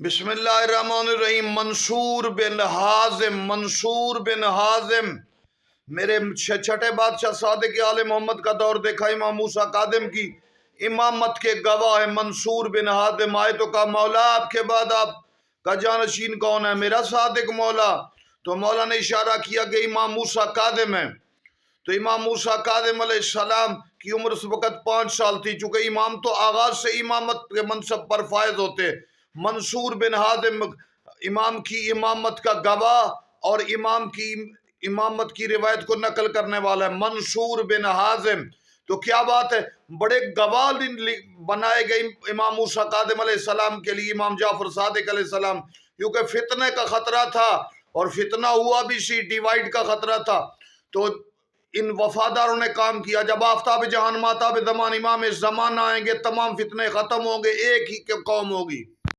बिस्मिल्लाहिर्रहमानिर्रहीम। मंसूर बिन हाजिम मेरे छठे बादशाह सादिक आले मोहम्मद का दौर देखा। इमाम मूसा कादिम की इमामत के गवाह है मंसूर बिन हाजिम। आए तो कहा मौला आपके बाद आप का जानशीन कौन है? मेरा सादिक मौला। तो मौला ने इशारा किया कि इमाम मूसा कादिम है। तो इमाम मूसा कादिम अलैहिस्सलाम की उम्र उस वक़्त 5 साल थी। चूंकि इमाम तो आगाज से इमामत के मनसब पर फायज होते। मंसूर बिन हादिम इमाम की इमामत का गवाह और इमाम की इमामत की रिवायत को नकल करने वाला है मंसूर बिन हाजिम। तो क्या बात है, बड़े गवाह बनाए गए इमाम मूसा कादिम अलैहिस्सलाम के लिए, इमाम जाफर सादिक अलैहिस्सलाम, क्योंकि फितने का खतरा था और फितना हुआ भी सी, डिवाइड का खतरा था। तो इन वफादारों ने काम किया। जब आफ्ताब जहान माताब जमान इमाम जमाना आएंगे, तमाम फितने खत्म होंगे, एक ही कौम होगी।